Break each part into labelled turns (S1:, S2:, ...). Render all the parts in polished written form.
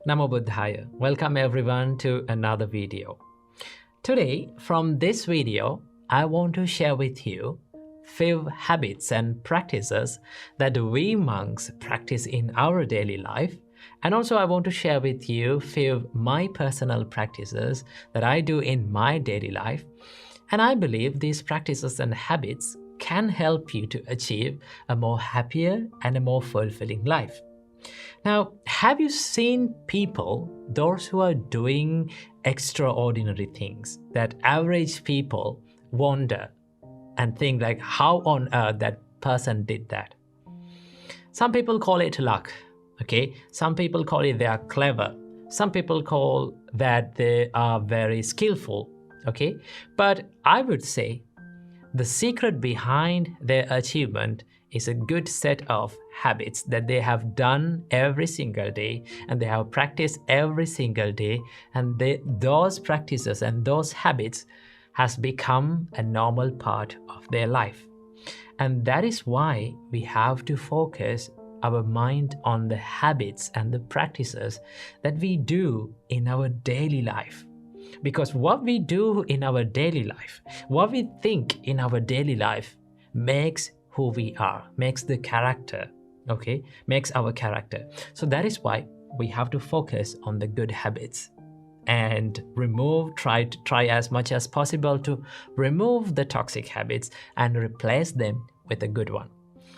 S1: Namo Buddhaya. Welcome everyone to another video. Today, from this video, I want to share with you few habits and practices that we monks practice in our daily life. And also I want to share with you few my personal practices that I do in my daily life. And I believe these practices and habits can help you to achieve a more happier and a more fulfilling life. Now, have you seen people, those who are doing extraordinary things that average people wonder and think like, how on earth that person did that? Some people call it luck, okay? Some people call it they are clever. Some people call that they are very skillful, okay? But I would say the secret behind their achievement is a good set of habits that they have done every single day and they have practiced every single day, and those practices and those habits has become a normal part of their life. And that is why we have to focus our mind on the habits and the practices that we do in our daily life. Because what we do in our daily life, what we think in our daily life makes who we are, makes the character, okay? Makes our character. So that is why we have to focus on the good habits and try as much as possible to remove the toxic habits and replace them with a good one.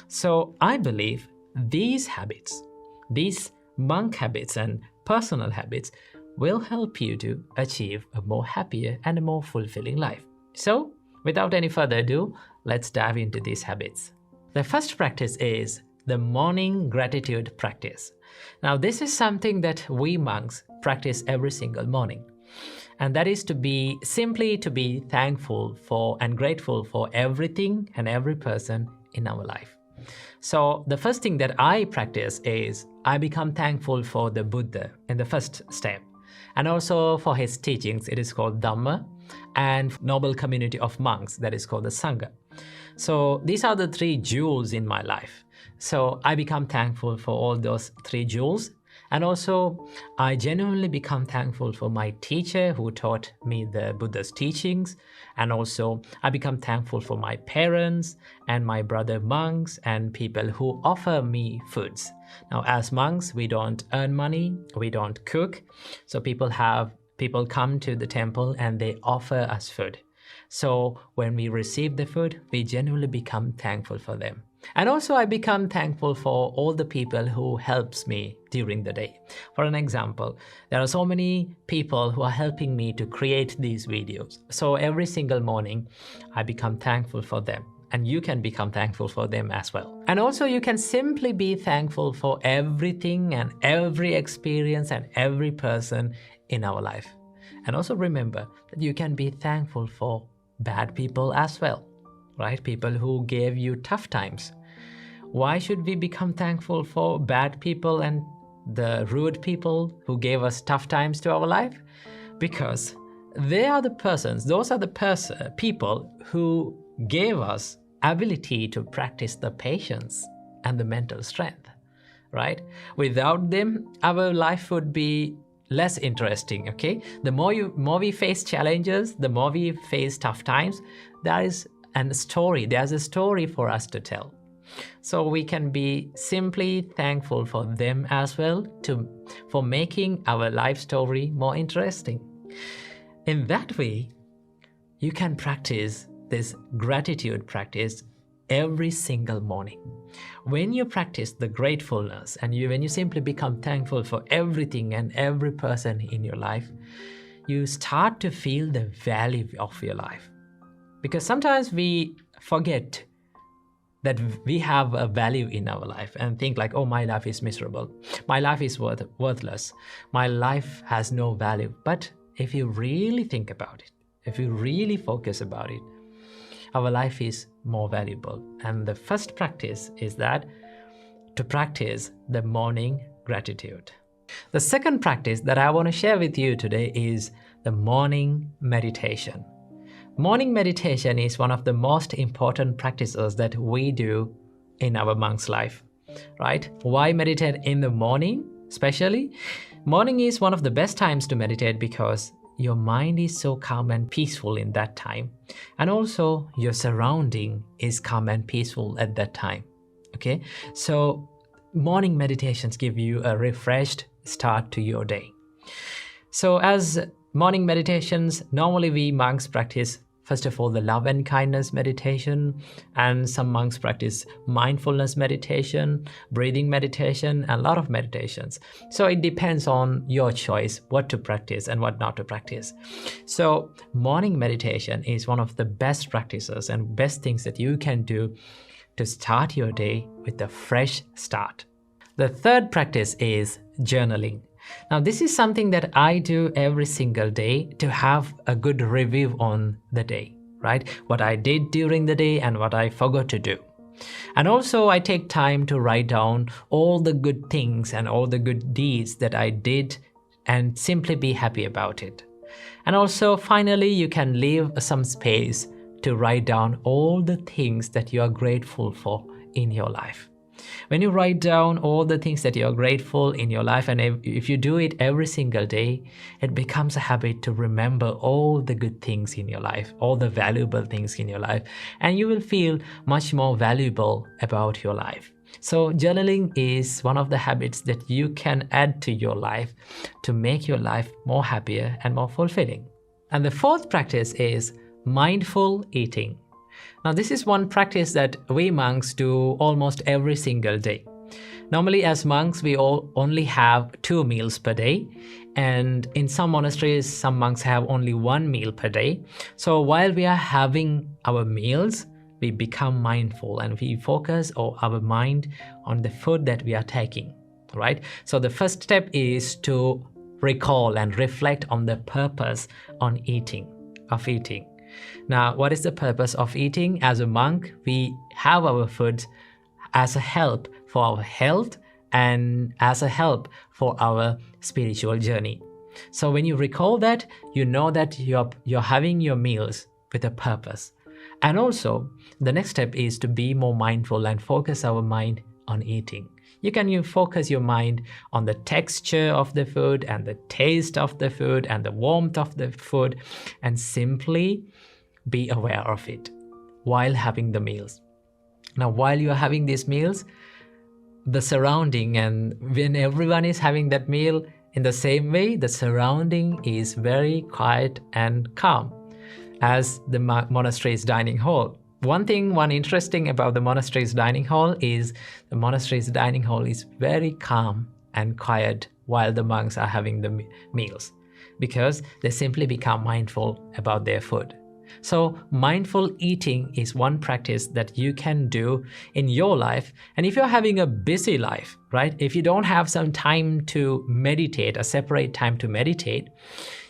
S1: So I believe these habits, these monk habits and personal habits will help you to achieve a more happier and a more fulfilling life. So, without any further ado, let's dive into these habits. The first practice is the morning gratitude practice. Now, this is something that we monks practice every single morning. And that is simply to be thankful for and grateful for everything and every person in our life. So the first thing that I practice is I become thankful for the Buddha in the first step. And also for his teachings, it is called Dharma, and noble community of monks, that is called the Sangha. So these are the three jewels in my life. So I become thankful for all those three jewels. And also I genuinely become thankful for my teacher who taught me the Buddha's teachings. And also I become thankful for my parents and my brother monks and people who offer me foods. Now, as monks, we don't earn money, we don't cook. So people come to the temple and they offer us food. So when we receive the food, we genuinely become thankful for them. And also I become thankful for all the people who helps me during the day. For an example, there are so many people who are helping me to create these videos. So every single morning, I become thankful for them. And you can become thankful for them as well. And also you can simply be thankful for everything and every experience and every person in our life. And also remember that you can be thankful for bad people as well, right? People who gave you tough times. Why should we become thankful for bad people and the rude people who gave us tough times to our life? Because those are the people who gave us ability to practice the patience and the mental strength, right? Without them, our life would be less interesting, okay? The more we face challenges, the more we face tough times, there's a story for us to tell. So we can be simply thankful for them as well for making our life story more interesting. In that way, you can practice this gratitude practice every single morning. When you practice the gratefulness and when you simply become thankful for everything and every person in your life, you start to feel the value of your life. Because sometimes we forget that we have a value in our life and think like, oh, my life is miserable. My life is worthless. My life has no value. But if you really think about it, if you really focus about it, our life is more valuable. And the first practice is to practice the morning gratitude. The second practice that I want to share with you today is the morning meditation. Morning meditation is one of the most important practices that we do in our monk's life, right? Why meditate in the morning especially? Morning is one of the best times to meditate because your mind is so calm and peaceful in that time. And also your surrounding is calm and peaceful at that time. Okay, so morning meditations give you a refreshed start to your day. So as morning meditations, normally we monks practice, first of all, the love and kindness meditation, and some monks practice mindfulness meditation, breathing meditation, and a lot of meditations. So it depends on your choice what to practice and what not to practice. So morning meditation is one of the best practices and best things that you can do to start your day with a fresh start. The third practice is journaling. Now, this is something that I do every single day to have a good review on the day, right? What I did during the day and what I forgot to do. And also I take time to write down all the good things and all the good deeds that I did and simply be happy about it. And also finally, you can leave some space to write down all the things that you are grateful for in your life. When you write down all the things that you're grateful in your life, and if you do it every single day, it becomes a habit to remember all the good things in your life, all the valuable things in your life, and you will feel much more valuable about your life. So journaling is one of the habits that you can add to your life to make your life more happier and more fulfilling. And the fourth practice is mindful eating. Now, this is one practice that we monks do almost every single day. Normally, as monks, we all only have 2 meals per day. And in some monasteries, some monks have only 1 meal per day. So while we are having our meals, we become mindful and we focus our mind on the food that we are taking, right? So the first step is to recall and reflect on the purpose of eating. Now, what is the purpose of eating? As a monk, we have our food as a help for our health and as a help for our spiritual journey. So when you recall that, you know that you're having your meals with a purpose. And also, the next step is to be more mindful and focus our mind on eating. You can focus your mind on the texture of the food and the taste of the food and the warmth of the food, and simply be aware of it while having the meals. Now, while you're having these meals, the surrounding, and when everyone is having that meal in the same way, the surrounding is very quiet and calm as the monastery's dining hall. One interesting about the monastery's dining hall is the monastery's dining hall is very calm and quiet while the monks are having the meals, because they simply become mindful about their food. So mindful eating is one practice that you can do in your life. And if you're having a busy life, right? If you don't have some time to meditate, a separate time to meditate,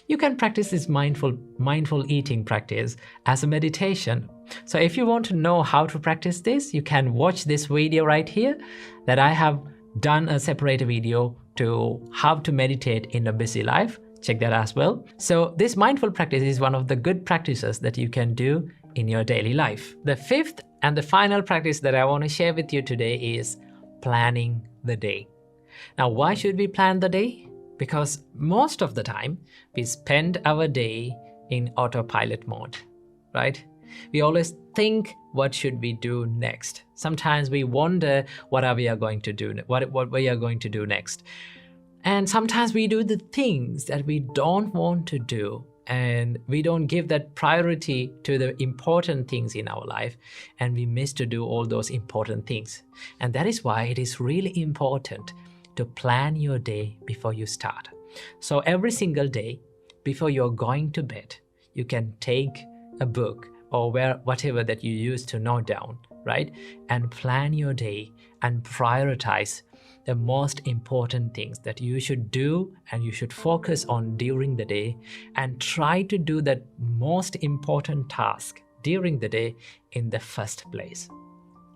S1: you can practice this mindful eating practice as a meditation. So if you want to know how to practice this, you can watch this video right here that I have done a separate video to how to meditate in a busy life. Check that as well. So this mindful practice is one of the good practices that you can do in your daily life. The fifth and the final practice that I want to share with you today is planning the day. Now, why should we plan the day? Because most of the time we spend our day in autopilot mode, right? We always think, what should we do next? Sometimes we wonder what we are going to do next. And sometimes we do the things that we don't want to do, and we don't give that priority to the important things in our life, and we miss to do all those important things. And that is why it is really important to plan your day before you start. So every single day before you're going to bed, you can take a book or whatever that you use to note down, right? And plan your day and prioritize the most important things that you should do and you should focus on during the day, and try to do that most important task during the day in the first place,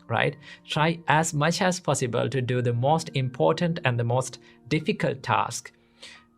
S1: right? Try as much as possible to do the most important and the most difficult task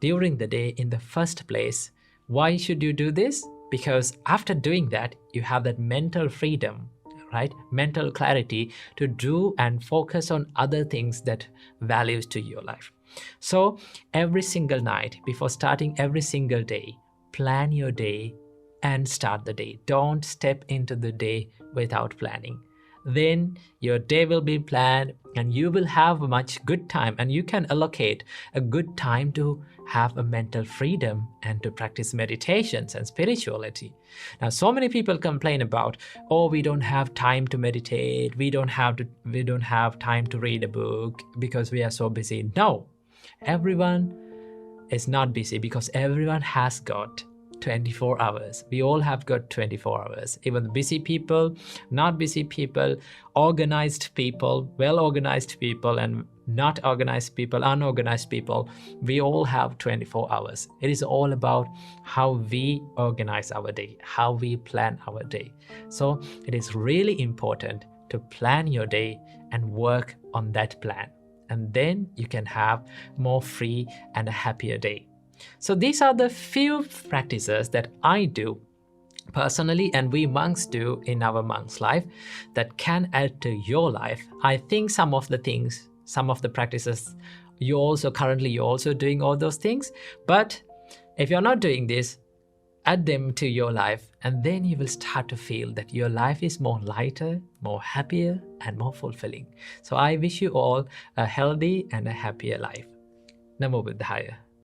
S1: during the day in the first place. Why should you do this? Because after doing that, you have that mental freedom, right? Mental clarity to do and focus on other things that values to your life. So every single night, before starting every single day, plan your day and start the day. Don't step into the day without planning. Then your day will be planned and you will have much good time, and you can allocate a good time to have a mental freedom and to practice meditations and spirituality. Now, so many people complain about, oh, we don't have time to meditate, we don't have time to read a book because we are so busy. No, everyone is not busy, because everyone has got 24 hours. We all have got 24 hours. Even the busy people, not busy people, organized people, well-organized people, and not organized people, unorganized people, we all have 24 hours. It is all about how we organize our day, how we plan our day. So it is really important to plan your day and work on that plan. And then you can have more free and a happier day. So these are the few practices that I do personally and we monks do in our monk's life that can add to your life. I think some of the practices you're also doing all those things. But if you're not doing this, add them to your life, and then you will start to feel that your life is more lighter, more happier, and more fulfilling. So I wish you all a healthy and a happier life. Namo Buddhaya.